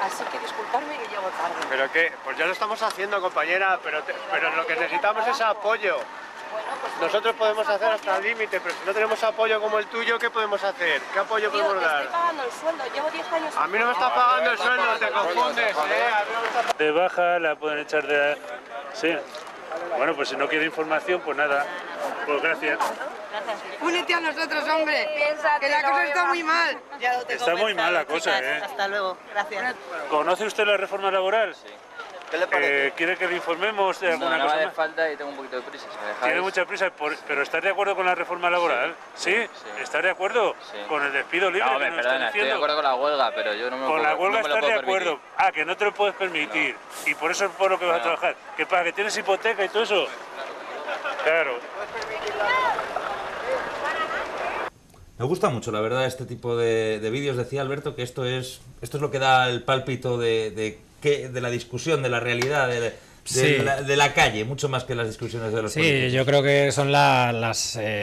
así que disculpadme que llego tarde. ¿Pero qué? Pues ya lo estamos haciendo, compañera, pero lo que necesitamos es apoyo. Nosotros podemos hacer hasta el límite, pero si no tenemos apoyo como el tuyo, ¿qué podemos hacer? ¿Qué apoyo podemos dar? Estoy pagando el sueldo, llevo 10 años... A mí no me estás pagando el sueldo, te confundes, De baja la pueden echar de... Sí. Bueno, pues si no quiere información, pues nada. Pues gracias. Únete a nosotros, hombre, que la cosa está muy mal. Está muy mal la cosa, ¿eh? Hasta luego, gracias. ¿Conoce usted la reforma laboral? Sí. ¿Qué le parece? ¿Quiere que le informemos de alguna cosa más? falta y tengo un poquito de prisa. Tiene mucha prisa, pero ¿estás de acuerdo con la reforma laboral? ¿Sí? ¿Estás de acuerdo con el despido libre que nos están diciendo? Estoy de acuerdo con la huelga, pero yo no me lo puedo permitir. Con la huelga estás de acuerdo. Ah, que no te lo puedes permitir. Y por eso es por lo que vas a trabajar. ¿Qué pasa? ¿Que tienes hipoteca y todo eso? Claro. Me gusta mucho, la verdad, este tipo de vídeos. Decía Alberto que esto es lo que da el pálpito de la discusión, de la realidad, de la calle, mucho más que las discusiones de los políticos. Sí, yo creo que son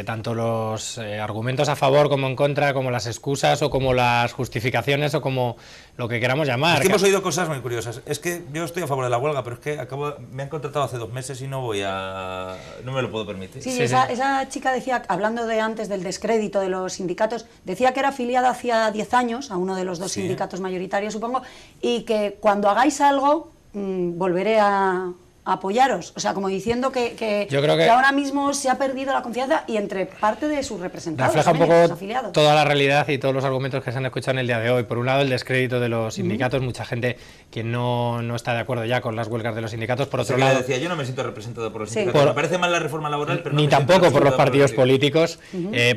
tanto los argumentos a favor como en contra, como las excusas o como las justificaciones o como lo que queramos llamar. Es que hemos oído cosas muy curiosas. Es que yo estoy a favor de la huelga, pero es que me han contratado hace 2 meses y no me lo puedo permitir. Sí, esa chica decía, hablando antes del descrédito de los sindicatos, decía que era afiliada hacía 10 años a uno de los 2 sindicatos mayoritarios, supongo, y que cuando hagáis algo volveré a apoyaros, o sea, como diciendo que ahora mismo se ha perdido la confianza y entre parte de sus representados, refleja un poco sus afiliados. Toda la realidad y todos los argumentos que se han escuchado en el día de hoy. Por un lado, el descrédito de los sindicatos, mucha gente que no está de acuerdo ya con las huelgas de los sindicatos. Por otro lado, decía, yo no me siento representado por los sindicatos. Me parece mal la reforma laboral, pero ni tampoco por los partidos políticos.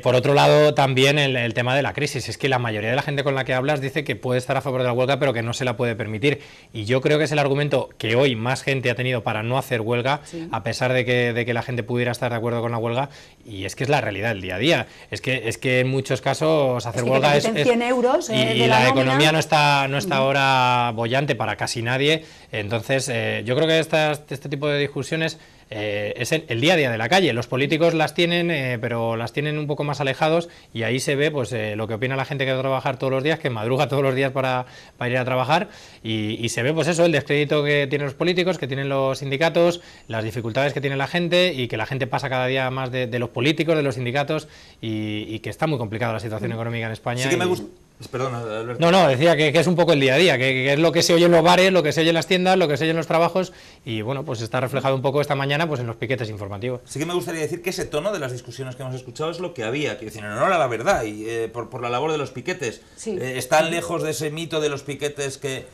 Por otro lado, también el tema de la crisis. Es que la mayoría de la gente con la que hablas dice que puede estar a favor de la huelga, pero que no se la puede permitir. Y yo creo que es el argumento que hoy más gente ha tenido para no hacer huelga, a pesar de que la gente pudiera estar de acuerdo con la huelga, y es que es la realidad del día a día. Es que en muchos casos hacer huelga es 100 euros y la economía no está ahora boyante para casi nadie. Entonces yo creo que este tipo de discusiones es el día a día de la calle. Los políticos las tienen, pero las tienen un poco más alejados, y ahí se ve pues lo que opina la gente que va a trabajar todos los días, que madruga todos los días para ir a trabajar, y se ve pues eso, el descrédito que tienen los políticos, que tienen los sindicatos, las dificultades que tiene la gente, y que la gente pasa cada día más de los políticos, de los sindicatos, y que está muy complicada la situación económica en España. Sí que me gusta. Perdona, Alberto. No, decía que es un poco el día a día, que es lo que se oye en los bares, lo que se oye en las tiendas, lo que se oye en los trabajos, y bueno, pues está reflejado un poco esta mañana pues en los piquetes informativos. Sí que me gustaría decir que ese tono de las discusiones que hemos escuchado es lo que había, que decir, en honor a la verdad y por la labor de los piquetes. Sí. Están lejos de ese mito de los piquetes que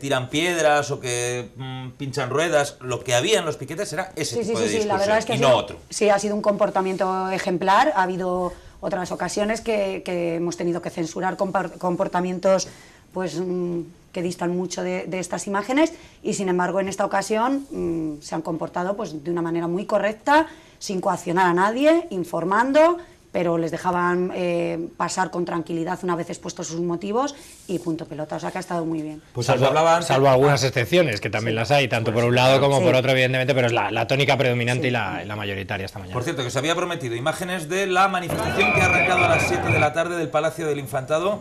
tiran piedras o que pinchan ruedas. Lo que había en los piquetes era ese tipo de discusión, la verdad es que no otro. Sí, ha sido un comportamiento ejemplar. Ha habido otras ocasiones que hemos tenido que censurar comportamientos pues que distan mucho de estas imágenes, y sin embargo en esta ocasión se han comportado pues de una manera muy correcta, sin coaccionar a nadie, informando, pero les dejaban pasar con tranquilidad una vez expuestos sus motivos, y punto pelota, o sea que ha estado muy bien. Pues salvo algunas excepciones, que también las hay, tanto por un lado como por otro, evidentemente, pero es la tónica predominante y la mayoritaria esta mañana. Por cierto, que se había prometido imágenes de la manifestación que ha arrancado a las 7 de la tarde del Palacio del Infantado.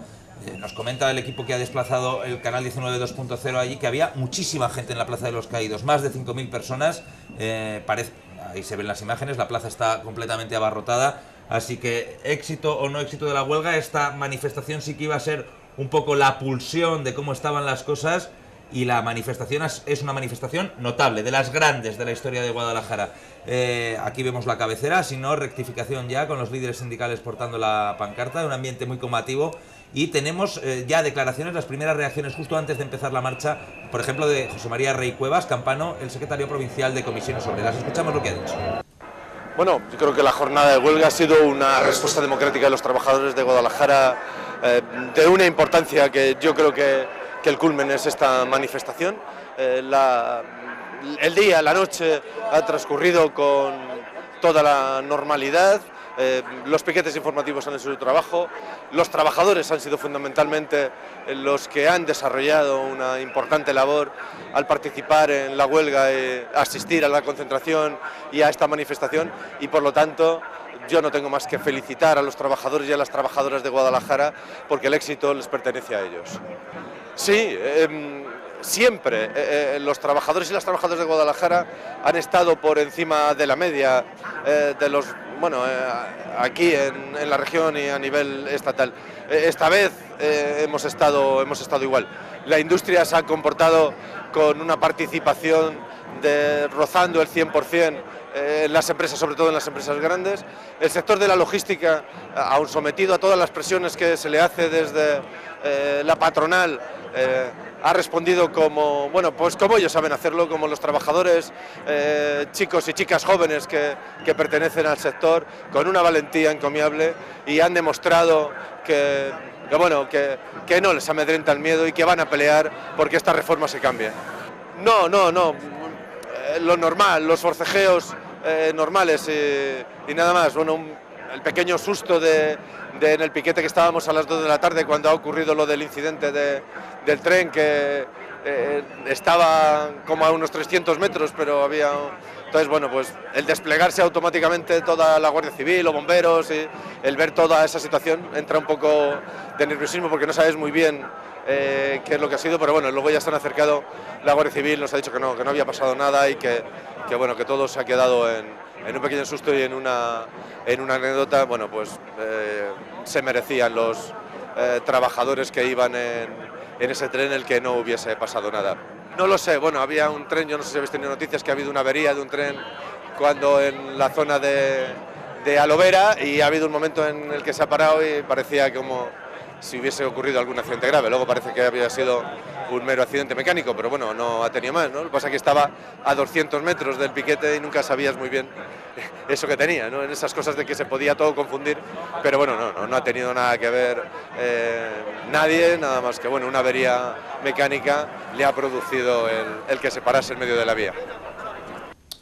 Nos comenta el equipo que ha desplazado el canal 19 2.0 allí que había muchísima gente en la Plaza de los Caídos, más de 5.000 personas, ahí se ven las imágenes, la plaza está completamente abarrotada. Así que, éxito o no éxito de la huelga, esta manifestación sí que iba a ser un poco la pulsión de cómo estaban las cosas, y la manifestación es una manifestación notable, de las grandes de la historia de Guadalajara. Aquí vemos la cabecera, si no, rectificación ya, con los líderes sindicales portando la pancarta, un ambiente muy combativo, y tenemos ya declaraciones, las primeras reacciones justo antes de empezar la marcha, por ejemplo, de José María Rey Cuevas Campano, el secretario provincial de Comisiones Obreras. Escuchamos lo que ha dicho. Bueno, yo creo que la jornada de huelga ha sido una respuesta democrática de los trabajadores de Guadalajara de una importancia que yo creo que el culmen es esta manifestación. El día, la noche ha transcurrido con toda la normalidad. Los piquetes informativos han hecho su trabajo, los trabajadores han sido fundamentalmente los que han desarrollado una importante labor al participar en la huelga, asistir a la concentración y a esta manifestación, y por lo tanto yo no tengo más que felicitar a los trabajadores y a las trabajadoras de Guadalajara porque el éxito les pertenece a ellos. Sí, siempre los trabajadores y las trabajadoras de Guadalajara han estado por encima de la media de los, aquí en la región y a nivel estatal. Esta vez hemos estado igual. La industria se ha comportado con una participación rozando el 100% en las empresas, sobre todo en las empresas grandes. El sector de la logística, aun sometido a todas las presiones que se le hace desde la patronal, ha respondido como ellos saben hacerlo, como los trabajadores, chicos y chicas jóvenes que pertenecen al sector, con una valentía encomiable, y han demostrado que no les amedrenta el miedo y que van a pelear porque esta reforma se cambie. No, lo normal, los forcejeos normales y nada más. El pequeño susto en el piquete que estábamos a las 2 de la tarde cuando ha ocurrido lo del incidente del tren, que estaba como a unos 300 metros, pero había... Entonces, el desplegarse automáticamente toda la Guardia Civil o bomberos, y el ver toda esa situación, entra un poco de nerviosismo porque no sabes muy bien qué es lo que ha sido, pero luego ya se han acercado la Guardia Civil, nos ha dicho que no había pasado nada y que todo se ha quedado en un pequeño susto y en una anécdota. Se merecían los trabajadores que iban en ese tren el que no hubiese pasado nada. No lo sé, había un tren, yo no sé si habéis tenido noticias que ha habido una avería de un tren en la zona de Alovera, y ha habido un momento en el que se ha parado y parecía como si hubiese ocurrido algún accidente grave. Luego parece que había sido un mero accidente mecánico, pero no ha tenido más, ¿no? Lo que pasa es que estaba a 200 metros del piquete y nunca sabías muy bien eso que tenía, ¿no? En esas cosas de que se podía todo confundir, pero no ha tenido nada que ver nadie, nada más que una avería mecánica le ha producido el que se parase en medio de la vía.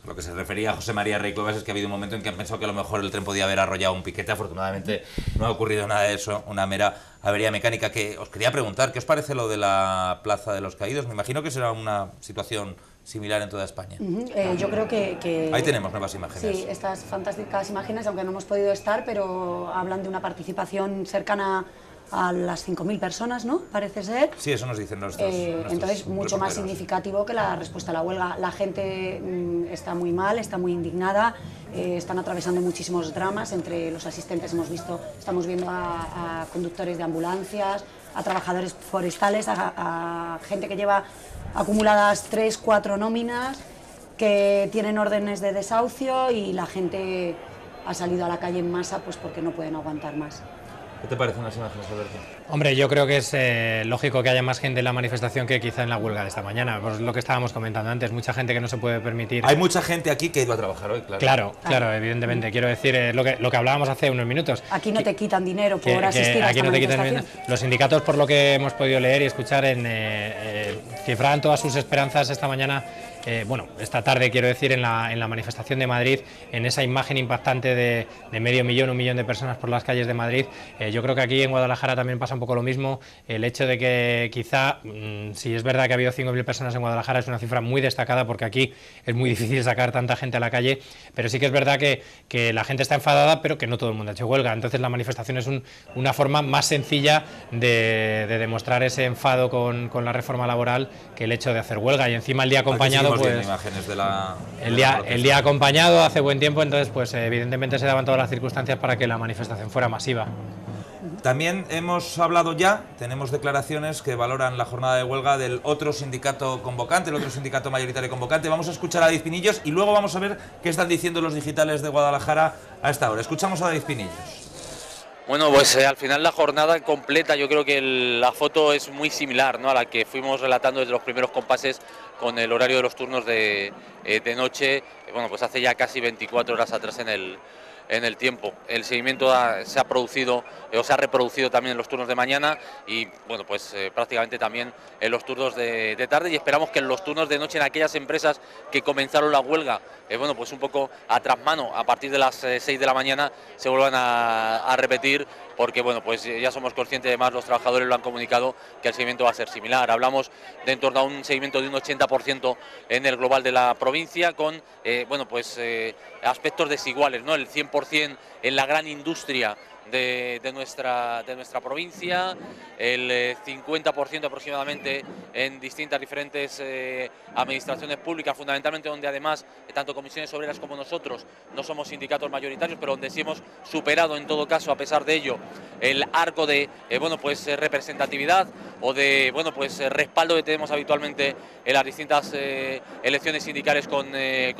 Lo que se refería a José María Rey Cuevas es que ha habido un momento en que han pensado que a lo mejor el tren podía haber arrollado un piquete. Afortunadamente no ha ocurrido nada de eso, una mera avería mecánica. Que os quería preguntar, ¿qué os parece lo de la Plaza de los Caídos? Me imagino que será una situación similar en toda España. Yo creo que... Ahí tenemos nuevas imágenes. Sí, estas fantásticas imágenes, aunque no hemos podido estar, pero hablan de una participación cercana a las 5.000 personas, ¿no? Parece ser. Sí, eso nos dicen nuestros entonces, mucho más significativo que la respuesta a la huelga. La gente está muy mal, está muy indignada, están atravesando muchísimos dramas. Entre los asistentes estamos viendo a conductores de ambulancias, a trabajadores forestales, a gente que lleva acumuladas 3, 4 nóminas, que tienen órdenes de desahucio, y la gente ha salido a la calle en masa porque no pueden aguantar más. ¿Qué te parecen las imágenes, Alberto? Hombre, yo creo que es lógico que haya más gente en la manifestación que quizá en la huelga de esta mañana. Pues lo que estábamos comentando antes, mucha gente que no se puede permitir... Hay mucha gente aquí que ha ido a trabajar hoy, claro. Claro, evidentemente. Quiero decir, lo que hablábamos hace unos minutos. Aquí no te quitan dinero por asistir a esta manifestación. Los sindicatos, por lo que hemos podido leer y escuchar, cifraban todas sus esperanzas esta mañana, esta tarde, quiero decir, en la manifestación de Madrid, en esa imagen impactante de 1 millón de personas por las calles de Madrid. Yo creo que aquí en Guadalajara también pasa un poco lo mismo. El hecho de que quizá, si es verdad que ha habido 5.000 personas en Guadalajara, es una cifra muy destacada, porque aquí es muy difícil sacar tanta gente a la calle, pero sí que es verdad que la gente está enfadada, pero que no todo el mundo ha hecho huelga. Entonces la manifestación es una forma más sencilla de demostrar ese enfado con la reforma laboral que el hecho de hacer huelga. Y encima el día acompañado, imágenes de el día acompañado hace buen tiempo, entonces evidentemente se daban todas las circunstancias para que la manifestación fuera masiva. También hemos hablado ya, tenemos declaraciones que valoran la jornada de huelga del otro sindicato convocante, el otro sindicato mayoritario convocante. Vamos a escuchar a David Pinillos y luego vamos a ver qué están diciendo los digitales de Guadalajara a esta hora. Escuchamos a David Pinillos. Bueno, pues al final la jornada completa, yo creo que la foto es muy similar, ¿no?, a la que fuimos relatando desde los primeros compases con el horario de los turnos de noche, bueno, pues hace ya casi 24 horas atrás en el tiempo. El seguimiento se ha producido o se ha reproducido también en los turnos de mañana y bueno, pues prácticamente también en los turnos de tarde, y esperamos que en los turnos de noche en aquellas empresas que comenzaron la huelga, bueno, pues un poco a trasmano a partir de las 6 de la mañana se vuelvan a repetir, porque bueno, pues ya somos conscientes, además los trabajadores lo han comunicado, que el seguimiento va a ser similar. Hablamos de en torno a un seguimiento de un 80% en el global de la provincia, con bueno, pues aspectos desiguales, ¿no? El 100% en la gran industria de nuestra provincia, el 50% aproximadamente en distintas diferentes administraciones públicas, fundamentalmente donde además tanto comisiones obreras como nosotros no somos sindicatos mayoritarios, pero donde sí hemos superado en todo caso, a pesar de ello, el arco de bueno, pues representatividad o de bueno, pues respaldo que tenemos habitualmente en las distintas elecciones sindicales con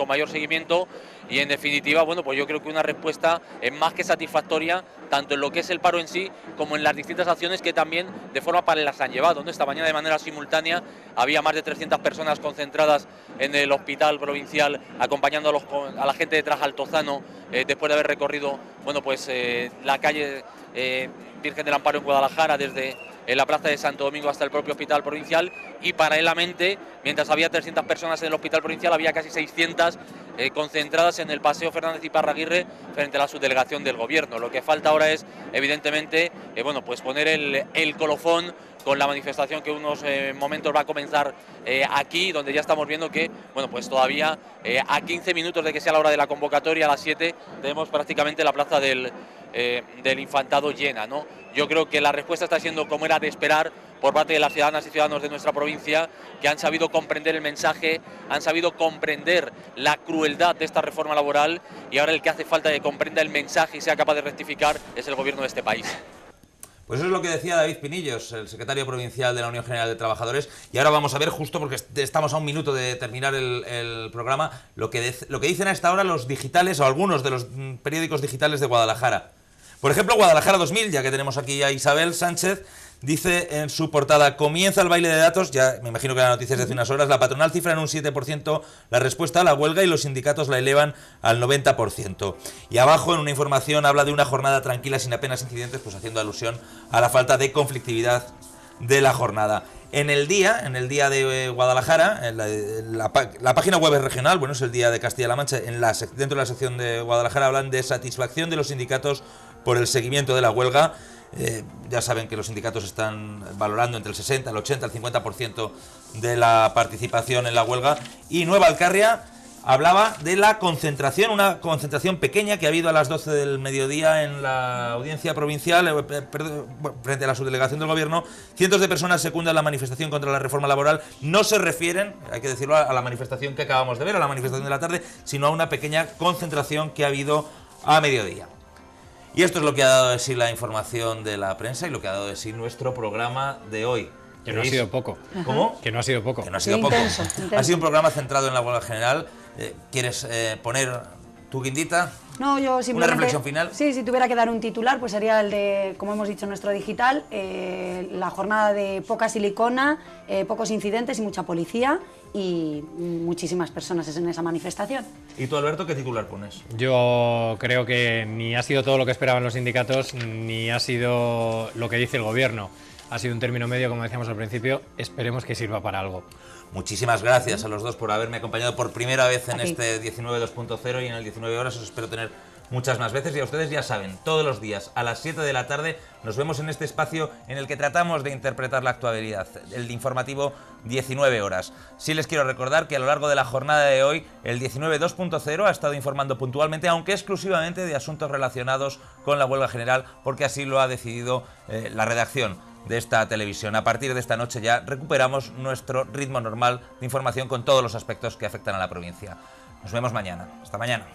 mayor seguimiento. Y en definitiva, bueno, pues yo creo que una respuesta es más que satisfactoria, tanto en lo que es el paro en sí, como en las distintas acciones que también de forma paralela se han llevado, ¿no? Esta mañana de manera simultánea había más de 300 personas concentradas en el hospital provincial, acompañando a la gente de Trajaltozano, después de haber recorrido, bueno, pues la calle Virgen del Amparo en Guadalajara, desde en la plaza de Santo Domingo hasta el propio hospital provincial, y paralelamente, mientras había 300 personas en el hospital provincial, había casi 600 concentradas en el Paseo Fernández Iparraguirre frente a la subdelegación del gobierno. Lo que falta ahora es, evidentemente, bueno, pues poner el colofón con la manifestación que unos momentos va a comenzar aquí, donde ya estamos viendo que, bueno, pues todavía a 15 minutos de que sea la hora de la convocatoria, a las 7, tenemos prácticamente la plaza del Infantado llena, ¿no? Yo creo que la respuesta está siendo como era de esperar por parte de las ciudadanas y ciudadanos de nuestra provincia, que han sabido comprender el mensaje, han sabido comprender la crueldad de esta reforma laboral, y ahora el que hace falta que comprenda el mensaje y sea capaz de rectificar es el gobierno de este país. Pues eso es lo que decía David Pinillos, el secretario provincial de la Unión General de Trabajadores. Y ahora vamos a ver, justo porque estamos a un minuto de terminar el programa, lo que dicen a esta hora los digitales o algunos de los periódicos digitales de Guadalajara. Por ejemplo, Guadalajara 2000, ya que tenemos aquí a Isabel Sánchez, dice en su portada: comienza el baile de datos. Ya me imagino que la noticia es de hace unas horas. La patronal cifra en un 7% la respuesta a la huelga y los sindicatos la elevan al 90%. Y abajo, en una información, habla de una jornada tranquila sin apenas incidentes, pues haciendo alusión a la falta de conflictividad de la jornada. En el día de Guadalajara, en la página web regional, bueno, es el Día de Castilla-La Mancha, dentro de la sección de Guadalajara hablan de satisfacción de los sindicatos por el seguimiento de la huelga. Ya saben que los sindicatos están valorando entre el 60, el 80, el 50% de la participación en la huelga. Y Nueva Alcarria hablaba de la concentración, una concentración pequeña que ha habido a las 12 del mediodía en la audiencia provincial, frente a la subdelegación del gobierno. Cientos de personas secundan la manifestación contra la reforma laboral. No se refieren, hay que decirlo, a la manifestación que acabamos de ver, a la manifestación de la tarde, sino a una pequeña concentración que ha habido a mediodía. Y esto es lo que ha dado de sí la información de la prensa y lo que ha dado de sí nuestro programa de hoy. Que no ha sido poco. ¿Cómo? Que no ha sido poco. Que no ha sido poco. Intenso. Ha sido un programa centrado en la huelga general. ¿Quieres poner tu guindita? No, yo simplemente... ¿Una reflexión final? Sí, si tuviera que dar un titular, pues sería el de, como hemos dicho en nuestro digital, la jornada de poca silicona, pocos incidentes y mucha policía, y muchísimas personas en esa manifestación. ¿Y tú, Alberto, qué titular pones? Yo creo que ni ha sido todo lo que esperaban los sindicatos, ni ha sido lo que dice el gobierno. Ha sido un término medio, como decíamos al principio. Esperemos que sirva para algo. Muchísimas gracias a los dos por haberme acompañado por primera vez en este 19 2.0 y en el 19 horas. Os espero tener muchas más veces, y a ustedes ya saben, todos los días a las 7 de la tarde nos vemos en este espacio en el que tratamos de interpretar la actualidad, el informativo 19 horas. Sí les quiero recordar que a lo largo de la jornada de hoy el 19 2.0 ha estado informando puntualmente, aunque exclusivamente de asuntos relacionados con la huelga general, porque así lo ha decidido la redacción de esta televisión. A partir de esta noche ya recuperamos nuestro ritmo normal de información con todos los aspectos que afectan a la provincia. Nos vemos mañana. Hasta mañana.